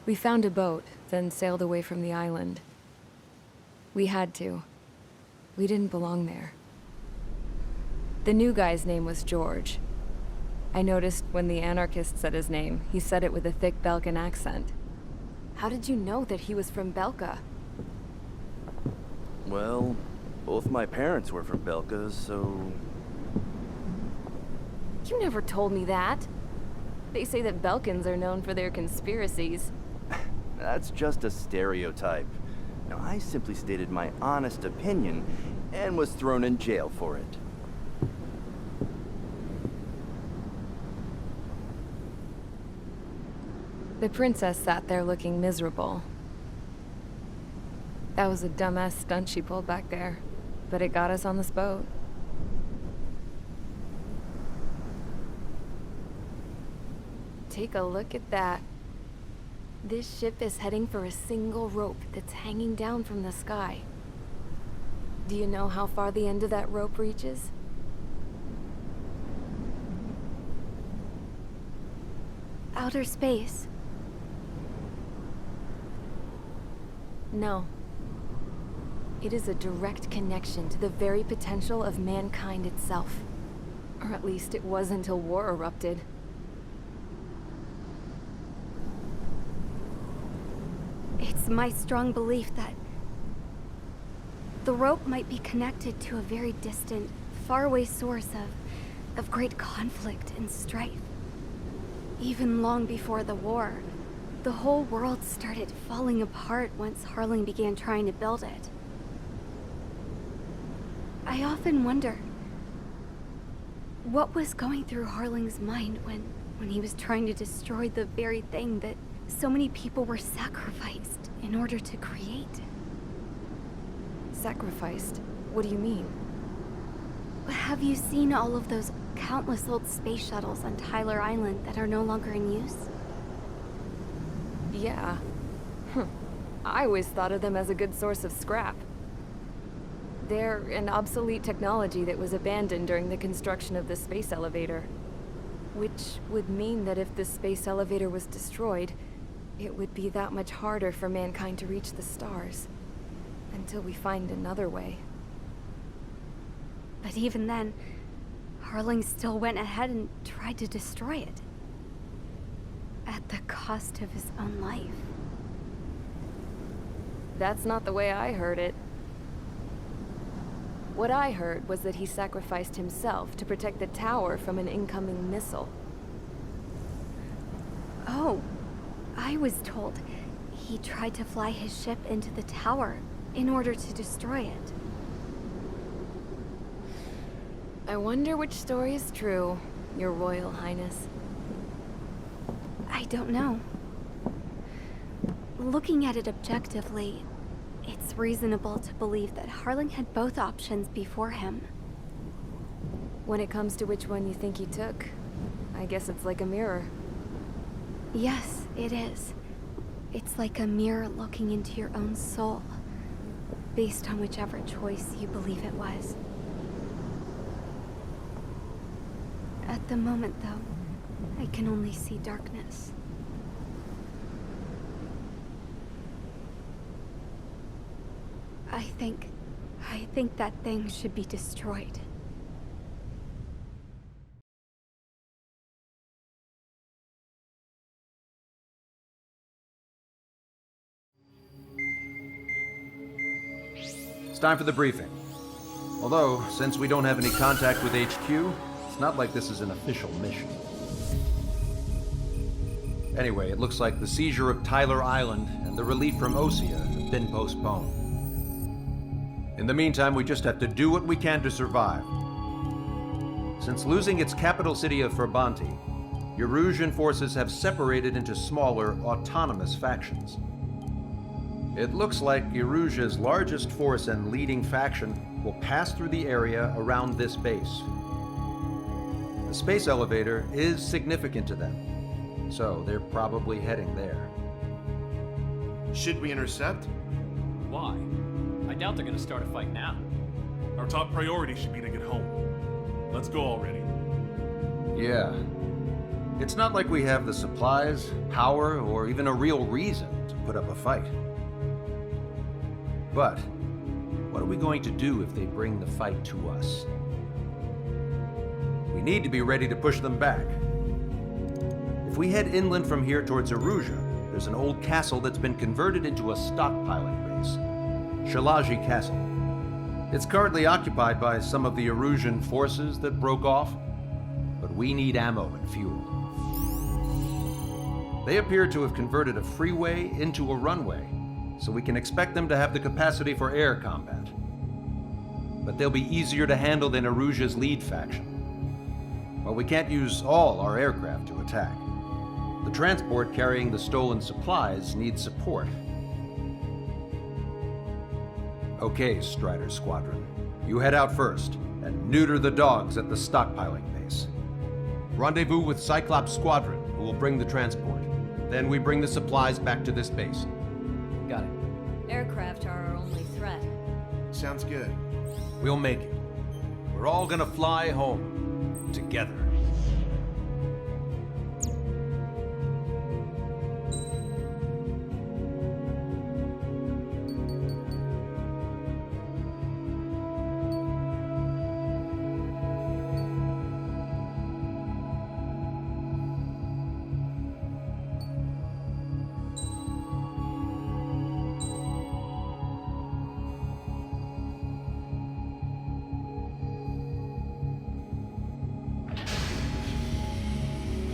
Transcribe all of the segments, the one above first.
We found a boat, then sailed away from the island. We had to. We didn't belong there. The new guy's name was George. I noticed when the anarchist said his name, he said it with a thick Belkan accent. How did you know that he was from Belka? Well, both my parents were from Belka, so... You never told me that. They say that Belkans are known for their conspiracies. That's just a stereotype. Now, I simply stated my honest opinion and was thrown in jail for it. The princess sat there looking miserable. That was a dumbass stunt she pulled back there, but it got us on this boat. Take a look at that. This ship is heading for a single rope that's hanging down from the sky. Do you know how far the end of that rope reaches? Outer space. No. It is a direct connection to the very potential of mankind itself. Or at least it was until war erupted. It's my strong belief that the rope might be connected to a very distant, faraway source of great conflict and strife. Even long before the war, the whole world started falling apart once Harling began trying to build it. I often wonder what was going through Harling's mind when he was trying to destroy the very thing that so many people were sacrificed in order to create. Sacrificed? What do you mean? Have you seen all of those countless old space shuttles on Tyler Island that are no longer in use? Yeah. I always thought of them as a good source of scrap. They're an obsolete technology that was abandoned during the construction of the space elevator. Which would mean that if the space elevator was destroyed, it would be that much harder for mankind to reach the stars. Until we find another way. But even then, Harling still went ahead and tried to destroy it. At the cost of his own life. That's not the way I heard it. What I heard was that he sacrificed himself to protect the tower from an incoming missile. Oh, I was told he tried to fly his ship into the tower in order to destroy it. I wonder which story is true, Your Royal Highness. I don't know. Looking at it objectively, it's reasonable to believe that Harling had both options before him. When it comes to which one you think he took, I guess it's like a mirror. Yes, it is. It's like a mirror looking into your own soul, based on whichever choice you believe it was. At the moment, though, I can only see darkness. I think that thing should be destroyed. It's time for the briefing. Although, since we don't have any contact with HQ, it's not like this is an official mission. Anyway, it looks like the seizure of Tyler Island and the relief from Osea have been postponed. In the meantime, we just have to do what we can to survive. Since losing its capital city of Ferbanti, Erusian forces have separated into smaller, autonomous factions. It looks like Erusia's largest force and leading faction will pass through the area around this base. The space elevator is significant to them, so they're probably heading there. Should we intercept? Why? I doubt they're gonna start a fight now. Our top priority should be to get home. Let's go already. Yeah. It's not like we have the supplies, power, or even a real reason to put up a fight. But what are we going to do if they bring the fight to us? We need to be ready to push them back. If we head inland from here towards Erusia, there's an old castle that's been converted into a stockpiling base. Shalaji Castle. It's currently occupied by some of the Erusian forces that broke off, but we need ammo and fuel. They appear to have converted a freeway into a runway, so we can expect them to have the capacity for air combat. But they'll be easier to handle than Erusia's lead faction. While we can't use all our aircraft to attack, the transport carrying the stolen supplies needs support. Okay, Strider Squadron. You head out first and neuter the dogs at the stockpiling base. Rendezvous with Cyclops Squadron, who will bring the transport. Then we bring the supplies back to this base. Got it. Aircraft are our only threat. Sounds good. We'll make it. We're all gonna fly home together.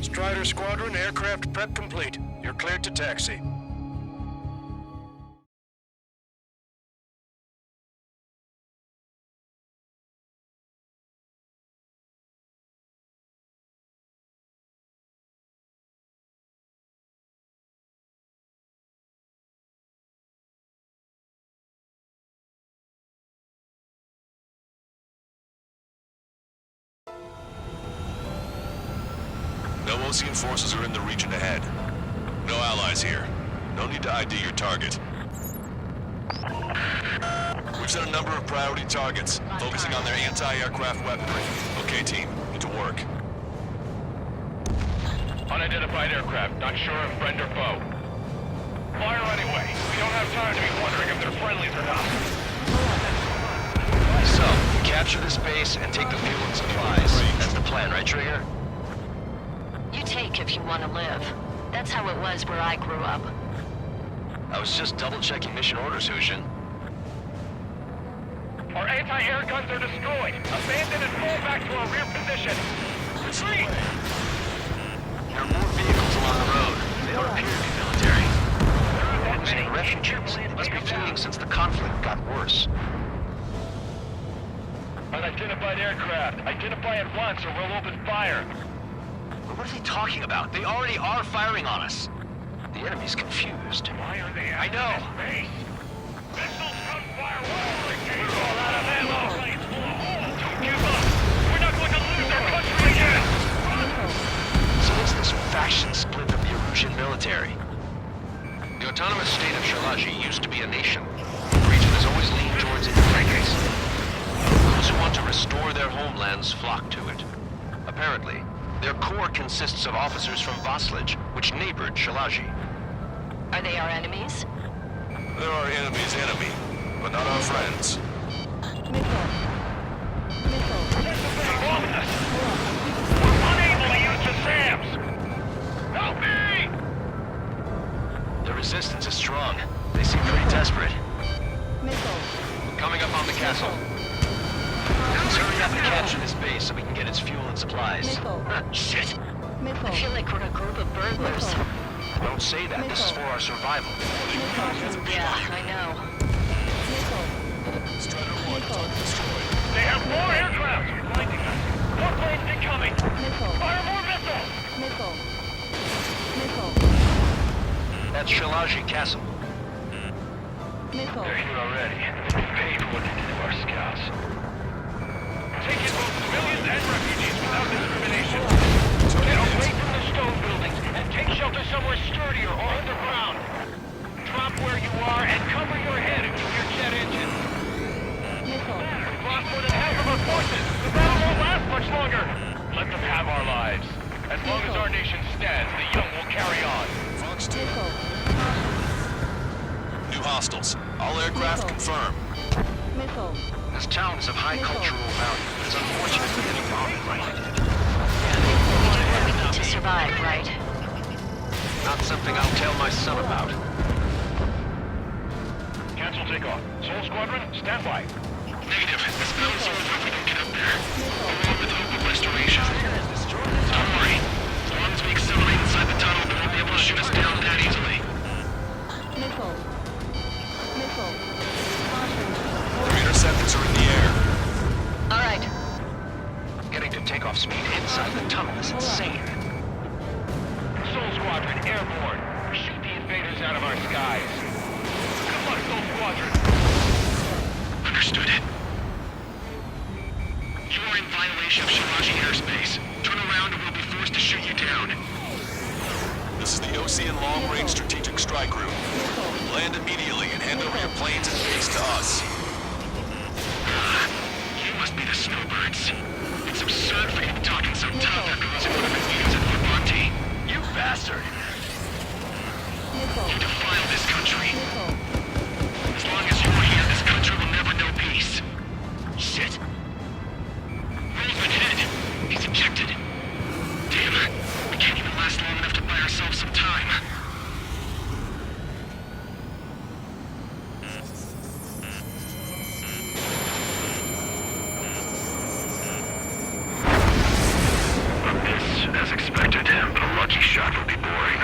Strider Squadron, aircraft prep complete. You're cleared to taxi. No Osean forces are in the region ahead. No allies here. No need to ID your target. We've set a number of priority targets, focusing on their anti-aircraft weaponry. Okay, team, get to work. Unidentified aircraft, not sure if friend or foe. Fire anyway. We don't have time to be wondering if they're friendlies or not. So, capture this base and take the fuel and supplies. That's the plan, right, Trigger? You take if you want to live. That's how it was where I grew up. I was just double-checking mission orders, Hushin. Our anti-air guns are destroyed. Abandon and fall back to our rear position. Retreat! There are more vehicles along the road. They don't appear to be military. There aren't that Many many. refugees. Must be fleeing since the conflict got worse. Unidentified aircraft. Identify at once or we'll open fire. What are they talking about? They already are firing on us. The enemy's confused. Why are they I know. Base? Missiles, gunfire, we're all out of ammo. Don't give up. We're not going to lose our country again. So what's this faction split of the Erusian military? The autonomous state of Shalaji used to be a nation. The region has always leaned towards independence. Those who want to restore their homelands flock to it. Apparently, their core consists of officers from Vaslij, which neighbored Shalaji. Are they our enemies? They're our enemy's enemy, but not our friends. We're unable to use the SAMs. Help me! The resistance is strong. They seem pretty desperate. Coming up on the castle. Let's hurry up and capture this base so we can get its fuel and supplies. Shit! I feel like we're a group of burglars. Don't say that. This is for our survival. Yeah, I know. Strider 1, target destroyed. They have more aircraft! Blinding us. More planes incoming! Fire more missiles! That's Shalaji Castle. They're here already. They paid for what they did to our scouts. Take in both civilians and refugees without discrimination. Get away from the stone buildings and take shelter somewhere sturdier or underground. Drop where you are and cover your head and keep your jet engine. We've lost more than half of our forces. The battle won't last much longer. Let them have our lives. As long as our nation stands, the young will carry on. Fox 2. New hostiles. All aircraft confirmed. This town is of high cultural value, but it's unfortunate for getting bombed right. We do what we need to survive, right? Not something I'll tell my son about. Cancel takeoff. Soul Squadron, stand by. Negative. This mountain's the only way we can get up there. Along with hope of restoration. Don't worry. As long as we accelerate inside the tunnel, they won't be able to shoot us down that easily. Their interceptors are in the air. All right. Getting to takeoff speed inside the tunnel is insane. Soul Squadron, airborne. Shoot the invaders out of our skies. Good luck, Soul Squadron. Understood. You are in violation of Shiraji airspace. Turn around and we'll be forced to shoot you down. This is the Osean Long Range Strategic Strike Group. Land immediately and hand over your planes and base to us. You must be the snowbirds. It's absurd for you talking so tough after losing one of your leaders at Levante. You bastard! You defile this country. As long as you're here, this country will never know peace. Shit. Roseman hit. He's ejected. Damn. We can't even last long enough to buy ourselves some time. As expected, but a lucky shot would be boring.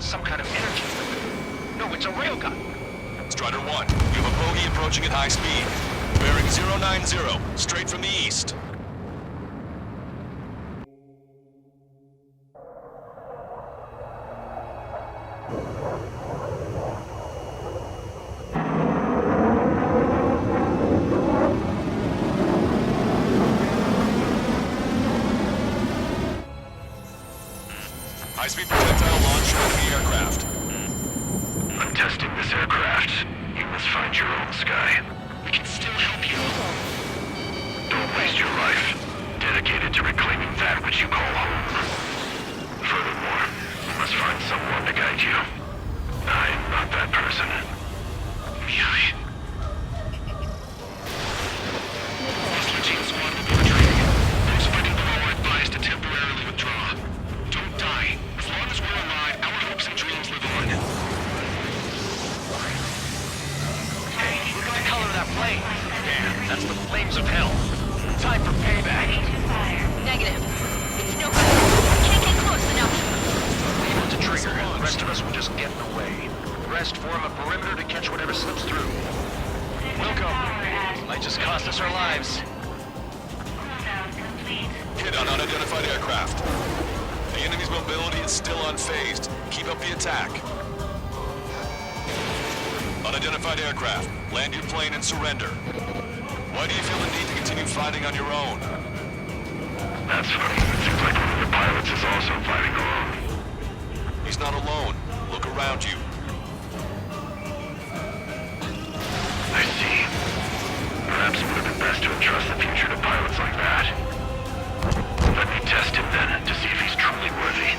Some kind of energy weapon. No, it's a railgun. Strider 1, you have a bogey approaching at high speed. Bearing 090, straight from the east. High-speed projectile launch from the aircraft. I'm testing this aircraft. You must find your own sky. We can still help you. Don't waste your life. Dedicated to reclaiming that which you call home. Furthermore, you must find someone to guide you. I'm not that person. Mihai. Hostile team squad will be retreating. Those fighting below are advised to temporarily withdraw. Don't die. As long as we're alive, our hopes and dreams live on. Hey, look at the color of that flame. Damn, that's the flames of hell. Time for payback. Negative. It's no good. Can't get close enough. Leave it to Trigger. The rest of us will just get in the way. The rest form a perimeter to catch whatever slips through. Welcome. Might just cost us our lives. Hit on unidentified aircraft. The enemy's mobility is still unfazed. Keep up the attack. Unidentified aircraft. Land your plane and surrender. Why do you feel the need to continue fighting on your own? That's funny. It seems like one of the pilots is also fighting alone. He's not alone. Look around you. I see. Perhaps it would have been best to entrust the future to pilots like that. Let me test him then, to see if he's truly worthy.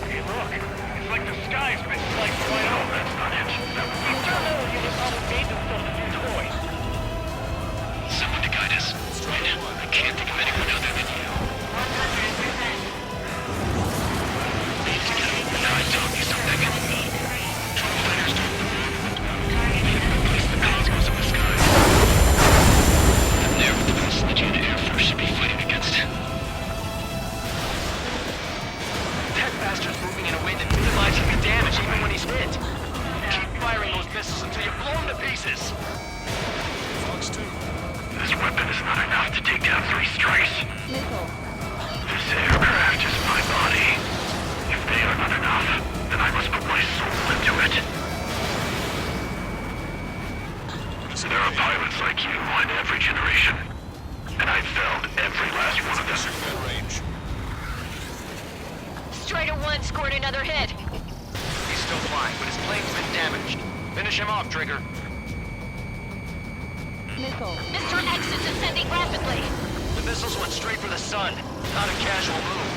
Hey, look. It's like the sky's been sliced wide open. That's not it. That would be Eternal Unicorn made themselves a new toy. someone to guide us. I can't think of anyone other than you. 100%. Please now I tell you something. Troll fighters don't replace the cosmos of the sky. And they're the best the June Air Force should be fighting against. That bastard's moving in a way that minimizes the damage even when he's hit. Keep firing those missiles until you blow him to pieces. Fox 2. This weapon is not enough to take down 3 strikes. This aircraft is my body. If they are not enough, then I must put my soul into it. There are pilots like you in every generation. And I've felled every last one of them. Strider 1 scored another hit. He's still flying, but his plane's been damaged. Finish him off, Trigger. Mr. X is ascending rapidly. With missiles went straight for the sun. Not a casual move.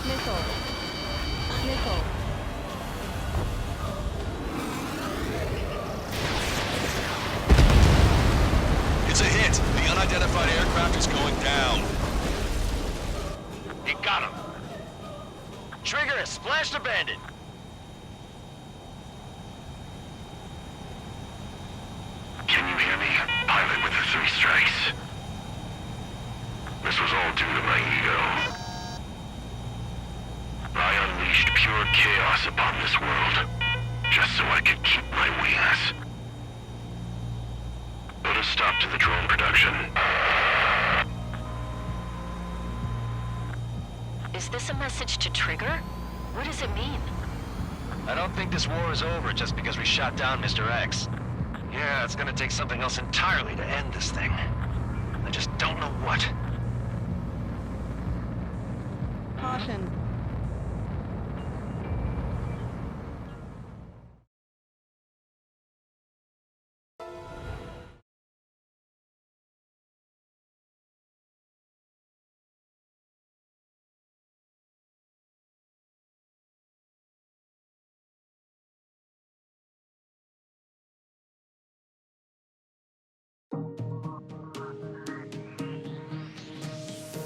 Missile. Missile. It's a hit. The unidentified aircraft is going down. You got him. Trigger has splashed a bandit. Can you hear me? Pilot with the 3 strikes. This was all due to my ego. I unleashed pure chaos upon this world, just so I could keep my wings. Put a stop to the drone production. Is this a message to Trigger? What does it mean? I don't think this war is over just because we shot down Mr. X. Yeah, it's gonna take something else entirely to end this thing. I just don't know what. Caution.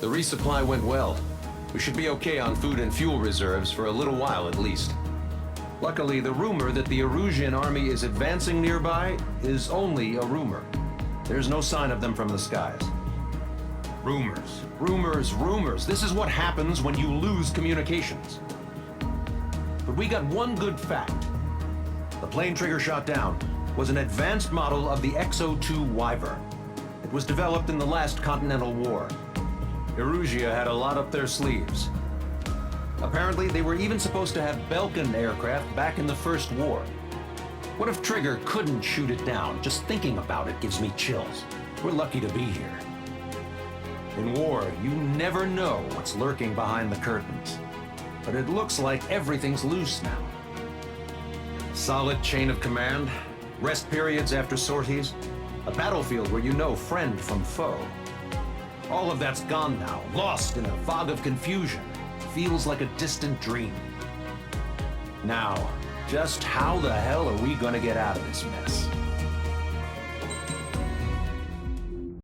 The resupply went well. We should be okay on food and fuel reserves for a little while at least. Luckily, the rumor that the Erusian army is advancing nearby is only a rumor. There's no sign of them from the skies. Rumors, rumors, rumors. This is what happens when you lose communications. But we got one good fact. The plane Trigger shot down was an advanced model of the X-02 Wyvern. It was developed in the last Continental War. Erusia had a lot up their sleeves. Apparently, they were even supposed to have Belkin aircraft back in the First War. What if Trigger couldn't shoot it down? Just thinking about it gives me chills. We're lucky to be here. In war, you never know what's lurking behind the curtains. But it looks like everything's loose now. Solid chain of command, rest periods after sorties, a battlefield where you know friend from foe. All of that's gone now, lost in a fog of confusion. Feels like a distant dream. Now, just how the hell are we gonna get out of this mess?